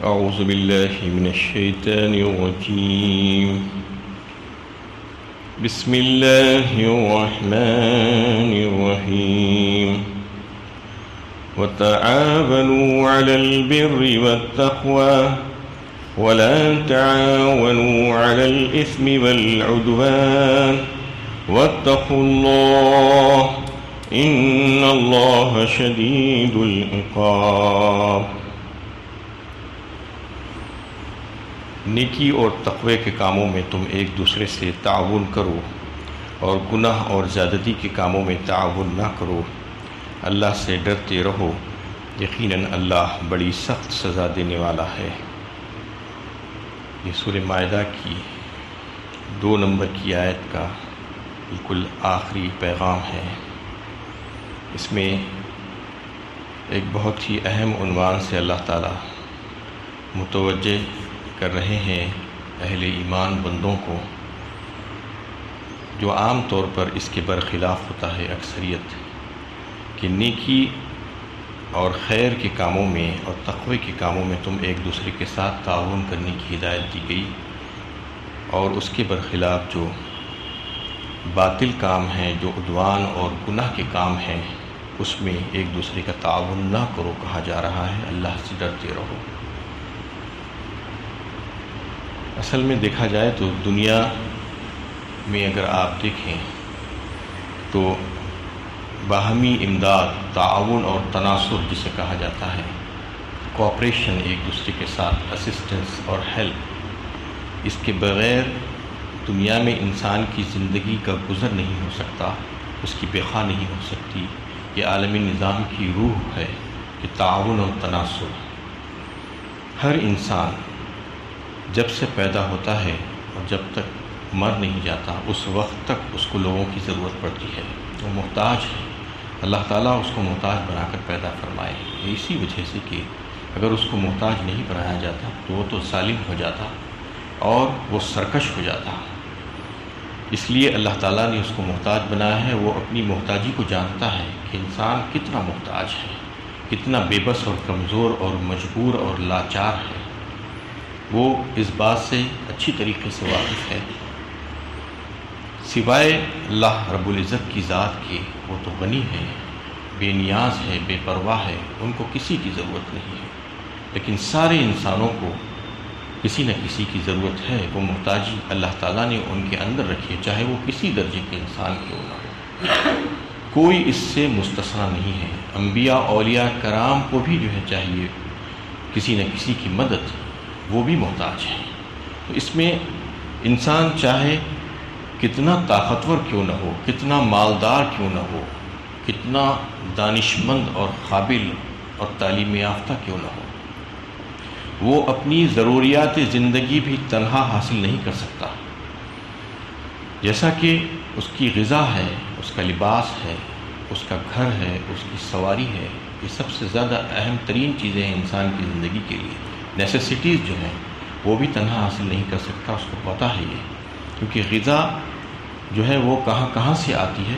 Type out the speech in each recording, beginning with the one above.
أعوذ بالله من الشيطان الرجيم. بسم الله الرحمن الرحيم. وتعاونوا على البر والتقوى ولا تعاونوا على الإثم والعدوان واتقوا الله إن الله شديد العقاب. نیکی اور تقوی کے کاموں میں تم ایک دوسرے سے تعاون کرو اور گناہ اور زیادتی کے کاموں میں تعاون نہ کرو. اللہ سے ڈرتے رہو، یقیناً اللہ بڑی سخت سزا دینے والا ہے. یہ سورہ مائدہ کی 2 نمبر کی آیت کا بالکل آخری پیغام ہے. اس میں ایک بہت ہی اہم عنوان سے اللہ تعالیٰ متوجہ کر رہے ہیں اہل ایمان بندوں کو، جو عام طور پر اس کے برخلاف ہوتا ہے اکثریت، کہ نیکی اور خیر کے کاموں میں اور تقوی کے کاموں میں تم ایک دوسرے کے ساتھ تعاون کرنے کی ہدایت دی گئی، اور اس کے برخلاف جو باطل کام ہیں، جو عدوان اور گناہ کے کام ہیں، اس میں ایک دوسرے کا تعاون نہ کرو کہا جا رہا ہے. اللہ سے ڈرتے رہو. اصل میں دیکھا جائے تو دنیا میں اگر آپ دیکھیں تو باہمی امداد، تعاون اور تناصر جسے کہا جاتا ہے، کوآپریشن، ایک دوسرے کے ساتھ اسسٹنس اور ہیلپ، اس کے بغیر دنیا میں انسان کی زندگی کا گزر نہیں ہو سکتا، اس کی بقا نہیں ہو سکتی. یہ عالمی نظام کی روح ہے کہ تعاون اور تناصر. ہر انسان جب سے پیدا ہوتا ہے اور جب تک مر نہیں جاتا، اس وقت تک اس کو لوگوں کی ضرورت پڑتی ہے. وہ محتاج ہے. اللہ تعالیٰ اس کو محتاج بنا کر پیدا فرمائے. اسی وجہ سے کہ اگر اس کو محتاج نہیں بنایا جاتا تو وہ تو ظالم ہو جاتا اور وہ سرکش ہو جاتا. اس لیے اللہ تعالیٰ نے اس کو محتاج بنایا ہے. وہ اپنی محتاجی کو جانتا ہے کہ انسان کتنا محتاج ہے، کتنا بے بس اور کمزور اور مجبور اور لاچار ہے. وہ اس بات سے اچھی طریقے سے واقف ہے. سوائے اللہ رب العزت کی ذات کے، وہ تو غنی ہے، بے نیاز ہے، بے پرواہ ہے، ان کو کسی کی ضرورت نہیں ہے. لیکن سارے انسانوں کو کسی نہ کسی کی ضرورت ہے. وہ محتاجی اللہ تعالیٰ نے ان کے اندر رکھی ہے، چاہے وہ کسی درجے کے انسان کیوں نہ ہو. کوئی اس سے مستثنیٰ نہیں ہے. انبیاء، اولیاء کرام کو بھی جو ہے چاہیے کسی نہ کسی کی مدد، وہ بھی محتاج ہیں. تو اس میں انسان چاہے کتنا طاقتور کیوں نہ ہو، کتنا مالدار کیوں نہ ہو، کتنا دانشمند اور قابل اور تعلیم یافتہ کیوں نہ ہو، وہ اپنی ضروریات زندگی بھی تنہا حاصل نہیں کر سکتا. جیسا کہ اس کی غذا ہے، اس کا لباس ہے، اس کا گھر ہے، اس کی سواری ہے، یہ سب سے زیادہ اہم ترین چیزیں ہیں انسان کی زندگی کے لیے. نیسیسٹیز جو ہیں وہ بھی تنہا حاصل نہیں کر سکتا، اس کو پتہ ہے یہ. کیونکہ غذا جو ہے وہ کہاں کہاں سے آتی ہے.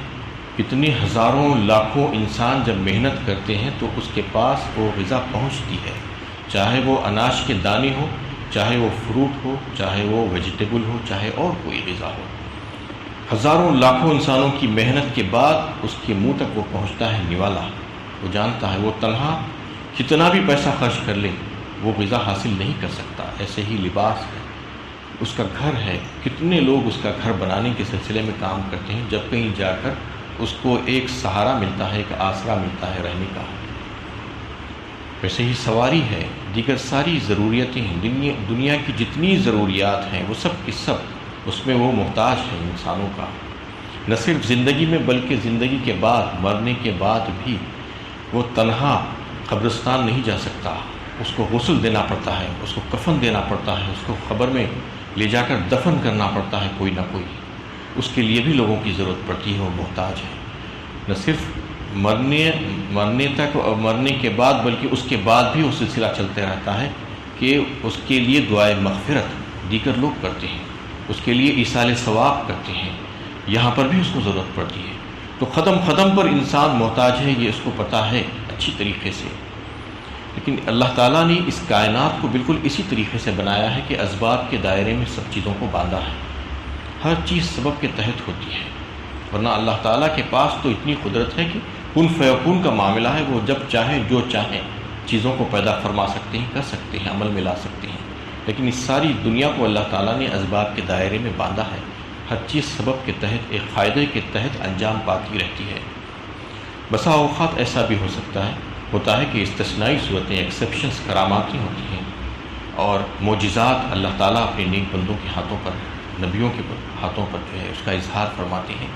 کتنے ہزاروں لاکھوں انسان جب محنت کرتے ہیں تو اس کے پاس وہ غذا پہنچتی ہے، چاہے وہ اناج کے دانے ہو، چاہے وہ فروٹ ہو، چاہے وہ ویجیٹیبل ہو، چاہے اور کوئی غذا ہو. ہزاروں لاکھوں انسانوں کی محنت کے بعد اس کے منہ تک وہ پہنچتا ہے نوالا. وہ جانتا ہے وہ تنہا کتنا بھی پیسہ خرچ کر لے وہ غذا حاصل نہیں کر سکتا. ایسے ہی لباس ہے، اس کا گھر ہے، کتنے لوگ اس کا گھر بنانے کے سلسلے میں کام کرتے ہیں، جب کہیں جا کر اس کو ایک سہارا ملتا ہے، ایک آسرا ملتا ہے رہنے کا. ویسے ہی سواری ہے، دیگر ساری ضروریتیں ہیں. دنیا کی جتنی ضروریات ہیں وہ سب کی سب اس میں وہ محتاج ہے انسانوں کا. نہ صرف زندگی میں بلکہ زندگی کے بعد، مرنے کے بعد بھی وہ تنہا قبرستان نہیں جا سکتا. اس کو غسل دینا پڑتا ہے، اس کو کفن دینا پڑتا ہے، اس کو قبر میں لے جا کر دفن کرنا پڑتا ہے کوئی نہ کوئی. اس کے لیے بھی لوگوں کی ضرورت پڑتی ہے. وہ محتاج ہے نہ صرف مرنے تک اور مرنے کے بعد بلکہ اس کے بعد بھی وہ سلسلہ چلتے رہتا ہے کہ اس کے لیے دعائے مغفرت دیگر لوگ کرتے ہیں، اس کے لیے ایصال ثواب کرتے ہیں. یہاں پر بھی اس کو ضرورت پڑتی ہے. تو قدم قدم پر انسان محتاج ہے، یہ اس کو پتہ ہے اچھی طریقے سے. لیکن اللہ تعالیٰ نے اس کائنات کو بالکل اسی طریقے سے بنایا ہے کہ اسباب کے دائرے میں سب چیزوں کو باندھا ہے. ہر چیز سبب کے تحت ہوتی ہے، ورنہ اللہ تعالیٰ کے پاس تو اتنی قدرت ہے کہ کن فیکون کا معاملہ ہے. وہ جب چاہیں جو چاہیں چیزوں کو پیدا فرما سکتے ہیں، کر سکتے ہیں، عمل میں لا سکتے ہیں. لیکن اس ساری دنیا کو اللہ تعالیٰ نے اسباب کے دائرے میں باندھا ہے. ہر چیز سبب کے تحت، ایک فائدے کے تحت انجام پاتی رہتی ہے. بسا اوقات ایسا بھی ہوتا ہے کہ استثنائی صورتیں، ایکسیپشنز، کراماتیں ہوتی ہیں، اور معجزات اللہ تعالیٰ اپنے نیک بندوں کے ہاتھوں پر، نبیوں کے ہاتھوں پر جو ہے اس کا اظہار فرماتے ہیں.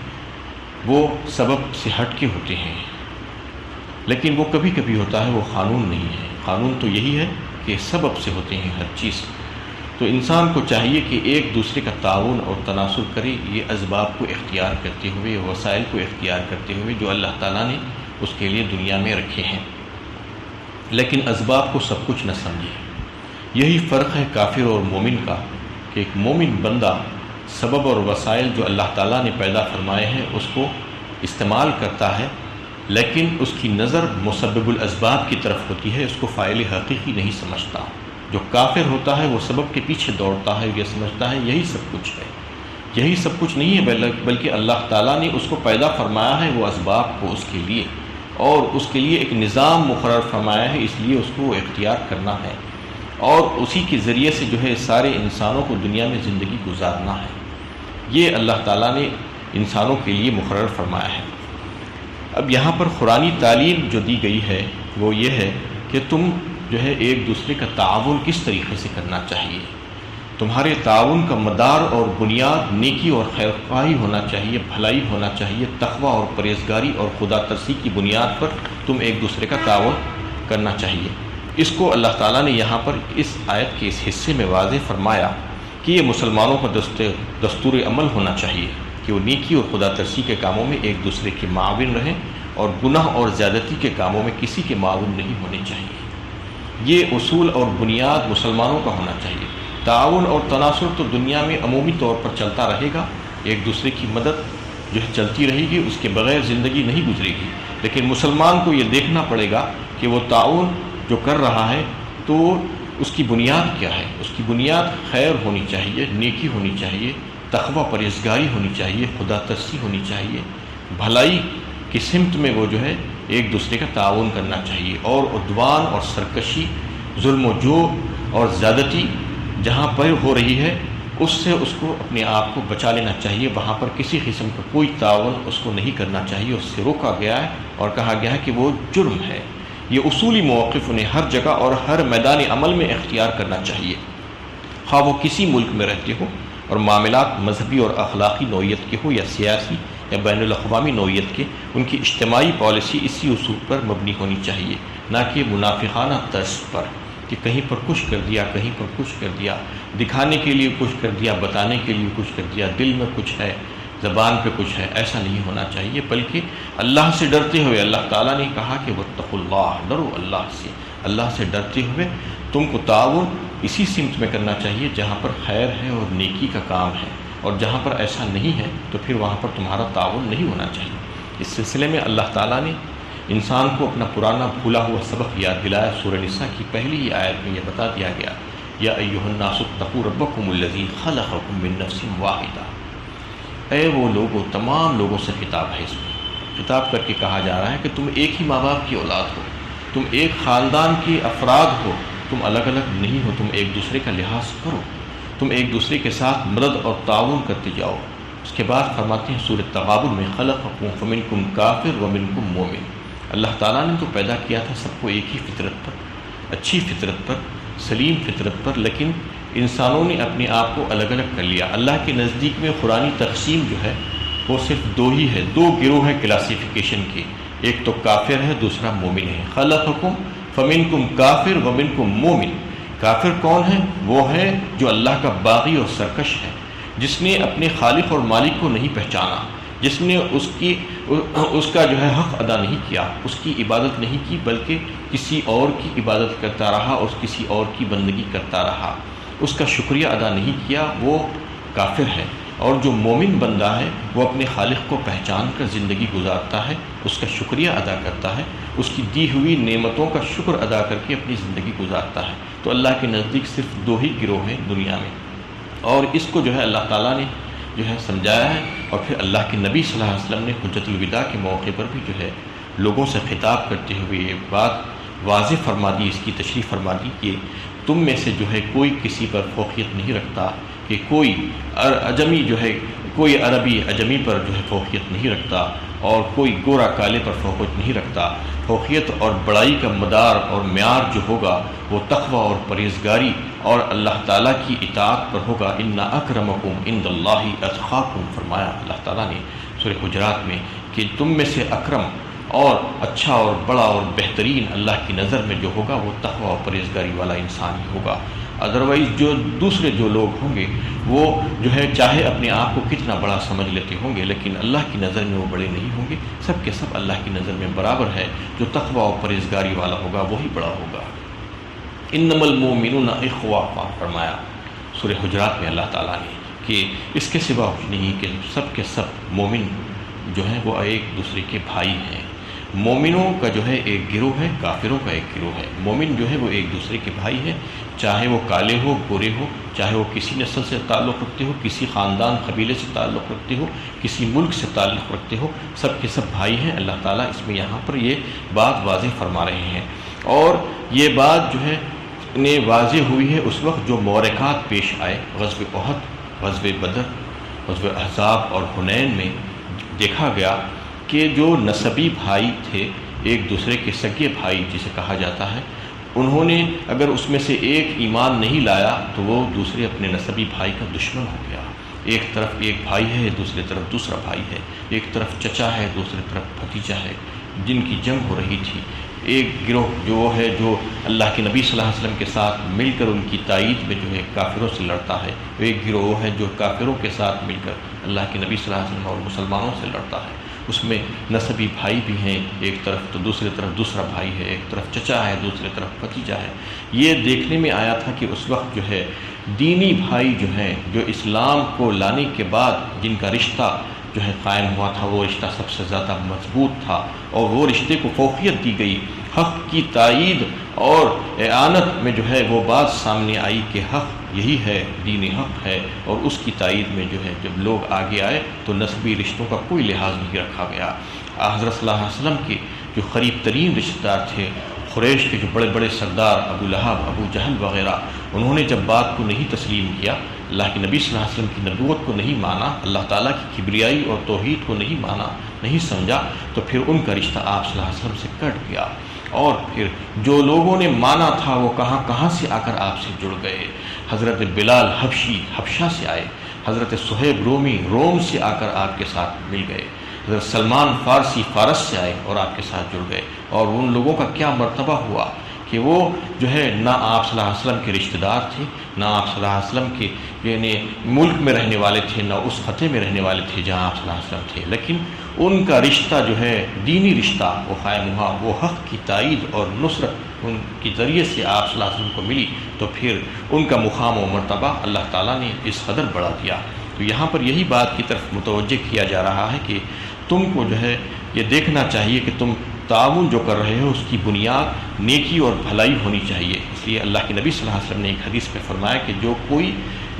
وہ سبب سے ہٹ کے ہوتے ہیں، لیکن وہ کبھی کبھی ہوتا ہے، وہ قانون نہیں ہے. قانون تو یہی ہے کہ سبب سے ہوتے ہیں ہر چیز. تو انسان کو چاہیے کہ ایک دوسرے کا تعاون اور تناسل کرے، یہ اسباب کو اختیار کرتے ہوئے، وسائل کو اختیار کرتے ہوئے جو اللہ تعالیٰ نے اس کے لیے دنیا میں رکھے ہیں. لیکن اسباب کو سب کچھ نہ سمجھے. یہی فرق ہے کافر اور مومن کا، کہ ایک مومن بندہ سبب اور وسائل جو اللہ تعالیٰ نے پیدا فرمائے ہیں اس کو استعمال کرتا ہے، لیکن اس کی نظر مسبب الاسباب کی طرف ہوتی ہے، اس کو فاعل حقیقی نہیں سمجھتا. جو کافر ہوتا ہے وہ سبب کے پیچھے دوڑتا ہے، یہ سمجھتا ہے یہی سب کچھ ہے. یہی سب کچھ نہیں ہے، بلکہ اللہ تعالیٰ نے اس کو پیدا فرمایا ہے وہ اسباب کو اس کے لیے، اور اس کے لیے ایک نظام مقرر فرمایا ہے، اس لیے اس کو اختیار کرنا ہے، اور اسی کے ذریعے سے جو ہے سارے انسانوں کو دنیا میں زندگی گزارنا ہے. یہ اللہ تعالیٰ نے انسانوں کے لیے مقرر فرمایا ہے. اب یہاں پر قرآنی تعلیم جو دی گئی ہے وہ یہ ہے کہ تم جو ہے ایک دوسرے کا تعاون کس طریقے سے کرنا چاہیے. تمہارے تعاون کا مدار اور بنیاد نیکی اور خیر خواہی ہونا چاہیے، بھلائی ہونا چاہیے، تقوی اور پرہیزگاری اور خدا ترسی کی بنیاد پر تم ایک دوسرے کا تعاون کرنا چاہیے. اس کو اللہ تعالیٰ نے یہاں پر اس آیت کے اس حصے میں واضح فرمایا کہ یہ مسلمانوں کا دستور عمل ہونا چاہیے کہ وہ نیکی اور خدا ترسی کے کاموں میں ایک دوسرے کے معاون رہیں، اور گناہ اور زیادتی کے کاموں میں کسی کے معاون نہیں ہونے چاہیے. یہ اصول اور بنیاد مسلمانوں کا ہونا چاہیے. تعاون اور تناصر تو دنیا میں عمومی طور پر چلتا رہے گا، ایک دوسرے کی مدد جو ہے چلتی رہے گی، اس کے بغیر زندگی نہیں گزرے گی. لیکن مسلمان کو یہ دیکھنا پڑے گا کہ وہ تعاون جو کر رہا ہے تو اس کی بنیاد کیا ہے. اس کی بنیاد خیر ہونی چاہیے، نیکی ہونی چاہیے، تقوی پرہیزگاری ہونی چاہیے، خدا ترسی ہونی چاہیے، بھلائی کی سمت میں وہ جو ہے ایک دوسرے کا تعاون کرنا چاہیے. اور عدوان اور سرکشی، ظلم و جور اور زیادتی جہاں پر ہو رہی ہے اس سے اس کو اپنے آپ کو بچا لینا چاہیے. وہاں پر کسی قسم کا کوئی تعاون اس کو نہیں کرنا چاہیے. اس سے روکا گیا ہے اور کہا گیا ہے کہ وہ جرم ہے. یہ اصولی مواقف انہیں ہر جگہ اور ہر میدان عمل میں اختیار کرنا چاہیے، خواہ وہ کسی ملک میں رہتے ہو، اور معاملات مذہبی اور اخلاقی نوعیت کے ہو یا سیاسی یا بین الاقوامی نوعیت کے. ان کی اجتماعی پالیسی اسی اصول پر مبنی ہونی چاہیے، نہ کہ منافقانہ طرز پر کہ کہیں پر کچھ کر دیا، کہیں پر کچھ کر دیا، دکھانے کے لیے کچھ کر دیا، بتانے کے لیے کچھ کر دیا، دل میں کچھ ہے، زبان پہ کچھ ہے. ایسا نہیں ہونا چاہیے، بلکہ اللہ سے ڈرتے ہوئے. اللہ تعالیٰ نے کہا کہ واتقوا اللہ، ڈرو اللہ سے. اللہ سے ڈرتے ہوئے تم کو تعاون اسی سمت میں کرنا چاہیے جہاں پر خیر ہے اور نیکی کا کام ہے، اور جہاں پر ایسا نہیں ہے تو پھر وہاں پر تمہارا تعاون نہیں ہونا چاہیے. اس سلسلے میں اللہ تعالیٰ نے انسان کو اپنا پرانا بھولا ہوا سبق یاد دلایا. سورہ نساء کی پہلی ہی آیت میں یہ بتا دیا گیا، یا ایھا الناس اتقوا ربکم الذی خلقکم من نفس واحدہ. اے وہ لوگوں، تمام لوگوں سے خطاب ہے. اس میں خطاب کر کے کہا جا رہا ہے کہ تم ایک ہی ماں باپ کی اولاد ہو، تم ایک خاندان کے افراد ہو، تم الگ الگ نہیں ہو. تم ایک دوسرے کا لحاظ کرو، تم ایک دوسرے کے ساتھ مدد اور تعاون کرتے جاؤ. اس کے بعد فرماتے ہیں سورۃ تغابن میں، خلقکم فمنکم کافر ومنکم مومن. اللہ تعالیٰ نے تو پیدا کیا تھا سب کو ایک ہی فطرت پر، اچھی فطرت پر، سلیم فطرت پر، لیکن انسانوں نے اپنے آپ کو الگ الگ کر لیا. اللہ کے نزدیک میں قرآنی تقسیم جو ہے وہ صرف دو ہی ہے، دو گروہ ہیں کلاسیفیکیشن کے، ایک تو کافر ہے، دوسرا مومن ہے. خلقکم فمنکم کافر ومنکم مومن. کافر کون ہے؟ وہ ہے جو اللہ کا باغی اور سرکش ہے، جس نے اپنے خالق اور مالک کو نہیں پہچانا، جس نے اس کا جو ہے حق ادا نہیں کیا، اس کی عبادت نہیں کی، بلکہ کسی اور کی عبادت کرتا رہا اور کسی اور کی بندگی کرتا رہا، اس کا شکریہ ادا نہیں کیا. وہ کافر ہے. اور جو مومن بندہ ہے وہ اپنے خالق کو پہچان کر زندگی گزارتا ہے اس کا شکریہ ادا کرتا ہے، اس کی دی ہوئی نعمتوں کا شکر ادا کر کے اپنی زندگی گزارتا ہے، تو اللہ کے نزدیک صرف 2 ہی گروہ ہیں دنیا میں، اور اس کو جو ہے اللہ تعالیٰ نے جو ہے سمجھایا ہے، اور پھر اللہ کے نبی صلی اللہ علیہ وسلم نے حجت الوداع کے موقع پر بھی جو ہے لوگوں سے خطاب کرتے ہوئے یہ بات واضح فرما دی، اس کی تشریح فرما دی کہ تم میں سے جو ہے کوئی کسی پر فوقیت نہیں رکھتا، کہ کوئی اجمی جو ہے کوئی عربی اجمی پر جو ہے فوقیت نہیں رکھتا، اور کوئی گورا کالے پر فوقیت نہیں رکھتا۔ فوقیت اور بڑائی کا مدار اور معیار جو ہوگا وہ تقوی اور پرہیزگاری اور اللہ تعالیٰ کی اطاعت پر ہوگا۔ ان اکرمکم عند اللہ اتقاکم، فرمایا اللہ تعالیٰ نے سورہ حجرات میں کہ تم میں سے اکرم اور اچھا اور بڑا اور بہترین اللہ کی نظر میں جو ہوگا وہ تقوی اور پرہیزگاری والا انسان ہی ہوگا۔ ادروائز جو دوسرے جو لوگ ہوں گے وہ جو ہے چاہے اپنے آپ کو کتنا بڑا سمجھ لیتے ہوں گے، لیکن اللہ کی نظر میں وہ بڑے نہیں ہوں گے، سب کے سب اللہ کی نظر میں برابر ہے۔ جو تقوی اور پرہیزگاری والا ہوگا وہی بڑا ہوگا۔ انما المؤمنون اخوہ، فرمایا سورہ حجرات میں اللہ تعالیٰ نے کہ اس کے سوا کچھ نہیں کہ سب کے سب مومن جو ہیں وہ ایک دوسرے کے بھائی ہیں۔ مومنوں کا جو ہے ایک گروہ ہے، کافروں کا ایک گروہ ہے۔ مومن جو ہے وہ ایک دوسرے کے بھائی ہے، چاہے وہ کالے ہو گورے ہو، چاہے وہ کسی نسل سے تعلق رکھتے ہو، کسی خاندان قبیلے سے تعلق رکھتے ہو، کسی ملک سے تعلق رکھتے ہو، سب کے سب بھائی ہیں۔ اللہ تعالیٰ اس میں یہاں پر یہ بات واضح فرما رہے ہیں، اور یہ بات جو ہے واضح ہوئی ہے اس وقت جو معرکات پیش آئے، غزوہ احد، غزوہ بدر، غزوہ احزاب اور حنین میں دیکھا گیا کہ جو نسبی بھائی تھے، ایک دوسرے کے سگے بھائی جسے کہا جاتا ہے، انہوں نے اگر اس میں سے ایک ایمان نہیں لایا تو وہ دوسرے اپنے نسبی بھائی کا دشمن ہو گیا۔ ایک طرف ایک بھائی ہے، دوسری طرف دوسرا بھائی ہے، ایک طرف چچا ہے، دوسری طرف بھتیجا ہے، جن کی جنگ ہو رہی تھی۔ ایک گروہ جو ہے جو اللہ کے نبی صلی اللہ علیہ وسلم کے ساتھ مل کر ان کی تائید میں جو ہے کافروں سے لڑتا ہے، ایک گروہ ہے جو کافروں کے ساتھ مل کر اللہ کے نبی صلی اللہ علیہ وسلم اور مسلمانوں سے لڑتا ہے۔ اس میں نسبی بھائی بھی ہیں، ایک طرف تو دوسری طرف دوسرا بھائی ہے، ایک طرف چچا ہے، دوسری طرف بھتیجا ہے۔ یہ دیکھنے میں آیا تھا کہ اس وقت جو ہے دینی بھائی جو ہیں، جو اسلام کو لانے کے بعد جن کا رشتہ جو ہے قائم ہوا تھا، وہ رشتہ سب سے زیادہ مضبوط تھا، اور وہ رشتے کو فوقیت دی گئی۔ حق کی تائید اور اعانت میں جو ہے وہ بات سامنے آئی کہ حق یہی ہے، دین حق ہے، اور اس کی تائید میں جو ہے جب لوگ آگے آئے تو نسبی رشتوں کا کوئی لحاظ نہیں رکھا گیا۔ حضرت صلی اللہ علیہ وسلم کے جو قریب ترین رشتہ دار تھے، قریش کے جو بڑے بڑے سردار ابو لہب، ابو جہل وغیرہ، انہوں نے جب بات کو نہیں تسلیم کیا، اللہ کے نبی صلی اللہ علیہ وسلم کی نبوت کو نہیں مانا، اللہ تعالیٰ کی کبریائی اور توحید کو نہیں مانا، نہیں سمجھا، تو پھر ان کا رشتہ آپ صلی اللہ علیہ وسلم سے کٹ گیا۔ اور پھر جو لوگوں نے مانا تھا وہ کہاں کہاں سے آ کر آپ سے جڑ گئے۔ حضرت بلال حبشی حبشہ سے آئے، حضرت صہیب رومی روم سے آ کر آپ کے ساتھ مل گئے، حضرت سلمان فارسی فارس سے آئے اور آپ کے ساتھ جڑ گئے۔ اور ان لوگوں کا کیا مرتبہ ہوا کہ وہ جو ہے نہ آپ صلی اللہ علیہ وسلم کے رشتہ دار تھے، نہ آپ صلی اللہ علیہ وسلم کے یعنی ملک میں رہنے والے تھے، نہ اس خطے میں رہنے والے تھے جہاں آپ صلی اللہ علیہ وسلم تھے، لیکن ان کا رشتہ جو ہے دینی رشتہ وہ قائم ہوا، وہ حق کی تائید اور نصرت ان کے ذریعے سے آپ صلی اللہ علیہ وسلم کو ملی، تو پھر ان کا مقام و مرتبہ اللہ تعالیٰ نے اس قدر بڑھا دیا۔ تو یہاں پر یہی بات کی طرف متوجہ کیا جا رہا ہے کہ تم کو جو ہے یہ دیکھنا چاہیے کہ تم تعاون جو کر رہے ہو اس کی بنیاد نیکی اور بھلائی ہونی چاہیے۔ اس لیے اللہ کے نبی صلی اللہ علیہ وسلم نے ایک حدیث میں فرمایا کہ جو کوئی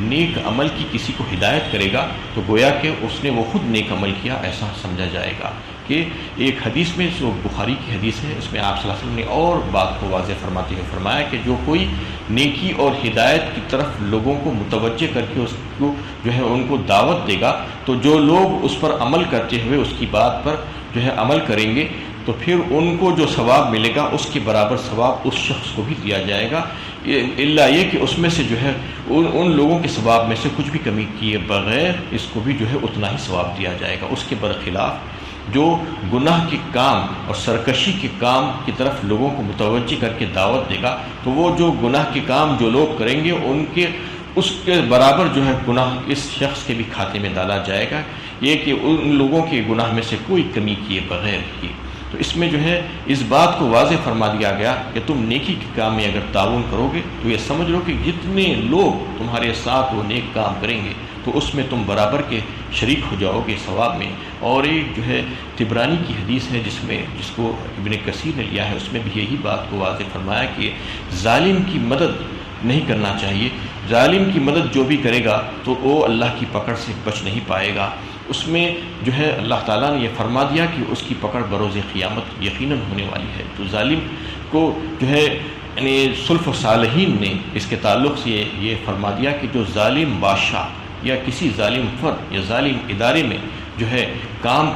نیک عمل کی کسی کو ہدایت کرے گا تو گویا کہ اس نے وہ خود نیک عمل کیا ایسا سمجھا جائے گا۔ کہ ایک حدیث میں جو بخاری کی حدیث ہے اس میں آپ صلی اللہ علیہ وسلم نے اور بات کو واضح فرماتے ہوئے فرمایا کہ جو کوئی نیکی اور ہدایت کی طرف لوگوں کو متوجہ کر کے اس کو جو ہے ان کو دعوت دے گا، تو جو لوگ اس پر عمل کرتے ہوئے اس کی بات پر جو ہے عمل کریں گے تو پھر ان کو جو ثواب ملے گا اس کے برابر ثواب اس شخص کو بھی دیا جائے گا، الا یہ کہ اس میں سے جو ہے ان لوگوں کے ثواب میں سے کچھ بھی کمی کیے بغیر اس کو بھی جو ہے اتنا ہی ثواب دیا جائے گا۔ اس کے برخلاف جو گناہ کے کام اور سرکشی کے کام کی طرف لوگوں کو متوجہ کر کے دعوت دے گا تو وہ جو گناہ کے کام جو لوگ کریں گے ان کے اس کے برابر جو ہے گناہ اس شخص کے بھی کھاتے میں ڈالا جائے گا، یہ کہ ان لوگوں کے گناہ میں سے کوئی کمی کیے بغیر ہی۔ تو اس میں جو ہے اس بات کو واضح فرما دیا گیا کہ تم نیکی کے کام میں اگر تعاون کرو گے تو یہ سمجھ لو کہ جتنے لوگ تمہارے ساتھ وہ نیک کام کریں گے تو اس میں تم برابر کے شریک ہو جاؤ گے ثواب میں۔ اور ایک جو ہے طبرانی کی حدیث ہے جس کو ابن کثیر نے لیا ہے، اس میں بھی یہی بات کو واضح فرمایا کہ ظالم کی مدد نہیں کرنا چاہیے۔ ظالم کی مدد جو بھی کرے گا تو وہ اللہ کی پکڑ سے بچ نہیں پائے گا۔ اس میں جو ہے اللہ تعالیٰ نے یہ فرما دیا کہ اس کی پکڑ بروز قیامت یقیناً ہونے والی ہے۔ تو ظالم کو جو ہے یعنی سلف و صالحین نے اس کے تعلق سے یہ فرما دیا کہ جو ظالم بادشاہ یا کسی ظالم فرد یا ظالم ادارے میں جو ہے کام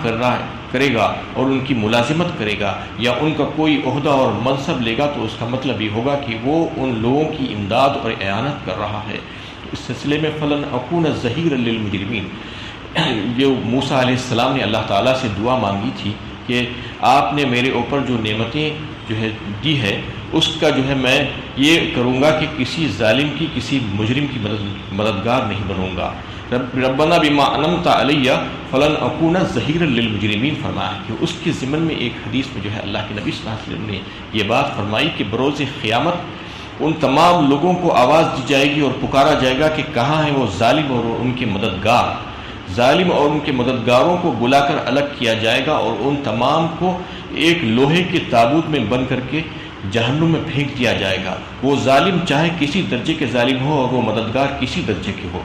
کرے گا اور ان کی ملازمت کرے گا یا ان کا کوئی عہدہ اور منصب لے گا، تو اس کا مطلب یہ ہوگا کہ وہ ان لوگوں کی امداد اور اعانت کر رہا ہے۔ تو اس سلسلے میں فلن اکون ظہیرا للمجرمین، جو موسیٰ علیہ السلام نے اللہ تعالیٰ سے دعا مانگی تھی کہ آپ نے میرے اوپر جو نعمتیں جو ہے دی ہے، اس کا جو ہے میں یہ کروں گا کہ کسی ظالم کی کسی مجرم کی مددگار نہیں بنوں گا۔ ربنا بما انعمت علی فلن اکون ظہیرا للمجرمین فرمایا کہ اس کے ضمن میں ایک حدیث میں جو ہے اللہ کے نبی صلی اللہ علیہ وسلم نے یہ بات فرمائی کہ بروز قیامت ان تمام لوگوں کو آواز دی جائے گی اور پکارا جائے گا کہ کہاں ہیں وہ ظالم اور ان کے مددگار۔ ظالم اور ان کے مددگاروں کو بلا کر الگ کیا جائے گا اور ان تمام کو ایک لوہے کے تابوت میں بند کر کے جہنم میں پھینک دیا جائے گا۔ وہ ظالم چاہے کسی درجے کے ظالم ہو اور وہ مددگار کسی درجے کے ہو،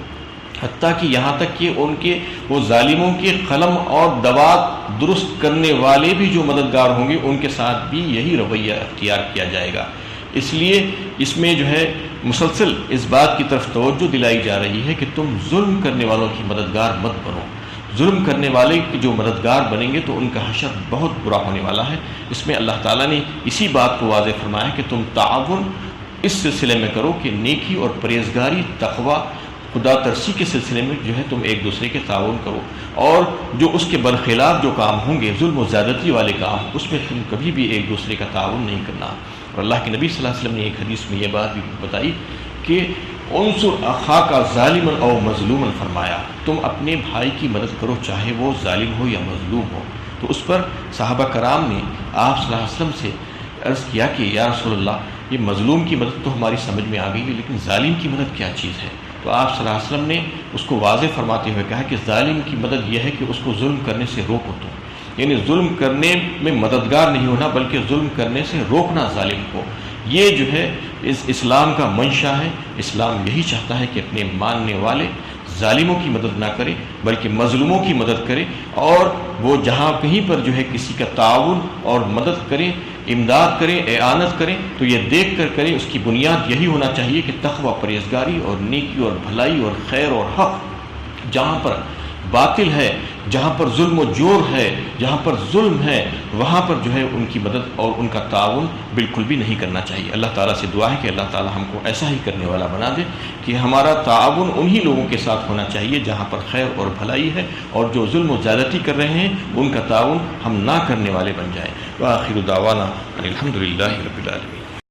حتیٰ کہ یہاں تک کہ وہ ظالموں کے قلم اور دوات درست کرنے والے بھی جو مددگار ہوں گے ان کے ساتھ بھی یہی رویہ اختیار کیا جائے گا۔ اس لیے اس میں جو ہے مسلسل اس بات کی طرف توجہ دلائی جا رہی ہے کہ تم ظلم کرنے والوں کی مددگار مت بنو۔ ظلم کرنے والے کی جو مددگار بنیں گے تو ان کا حشر بہت برا ہونے والا ہے۔ اس میں اللہ تعالیٰ نے اسی بات کو واضح فرمایا کہ تم تعاون اس سلسلے میں کرو کہ نیکی اور پرہیزگاری، تقوی، خدا ترسی کے سلسلے میں جو ہے تم ایک دوسرے کے تعاون کرو، اور جو اس کے برخلاف جو کام ہوں گے ظلم و زیادتی والے کام، اس میں تم کبھی بھی ایک دوسرے کا تعاون نہیں کرنا۔ اور اللہ کے نبی صلی اللہ علیہ وسلم نے ایک حدیث میں یہ بات بھی بتائی کہ انصر اخاک ظالما او مظلوما فرمایا، تم اپنے بھائی کی مدد کرو چاہے وہ ظالم ہو یا مظلوم ہو۔ تو اس پر صحابہ کرام نے آپ صلی اللہ علیہ وسلم سے عرض کیا کہ یا رسول اللہ، یہ مظلوم کی مدد تو ہماری سمجھ میں آ گئی ہے، لیکن ظالم کی مدد کیا چیز ہے؟ تو آپ صلی اللہ علیہ وسلم نے اس کو واضح فرماتے ہوئے کہا کہ ظالم کی مدد یہ ہے کہ اس کو ظلم کرنے سے روکو تم، یعنی ظلم کرنے میں مددگار نہیں ہونا بلکہ ظلم کرنے سے روکنا ظالم کو۔ یہ جو ہے اس اسلام کا منشا ہے۔ اسلام یہی چاہتا ہے کہ اپنے ماننے والے ظالموں کی مدد نہ کرے بلکہ مظلوموں کی مدد کرے، اور وہ جہاں کہیں پر جو ہے کسی کا تعاون اور مدد کرے، امداد کرے، اعانت کرے تو یہ دیکھ کر کرے، اس کی بنیاد یہی ہونا چاہیے کہ تقوی، پرہیزگاری اور نیکی اور بھلائی اور خیر اور حق۔ جہاں پر باطل ہے، جہاں پر ظلم و جور ہے، جہاں پر ظلم ہے، وہاں پر جو ہے ان کی مدد اور ان کا تعاون بالکل بھی نہیں کرنا چاہیے۔ اللہ تعالیٰ سے دعا ہے کہ اللہ تعالیٰ ہم کو ایسا ہی کرنے والا بنا دے کہ ہمارا تعاون انہی لوگوں کے ساتھ ہونا چاہیے جہاں پر خیر اور بھلائی ہے، اور جو ظلم و زیادتی کر رہے ہیں ان کا تعاون ہم نہ کرنے والے بن جائیں۔ وآخر دعوانا الحمد للہ رب العالمین۔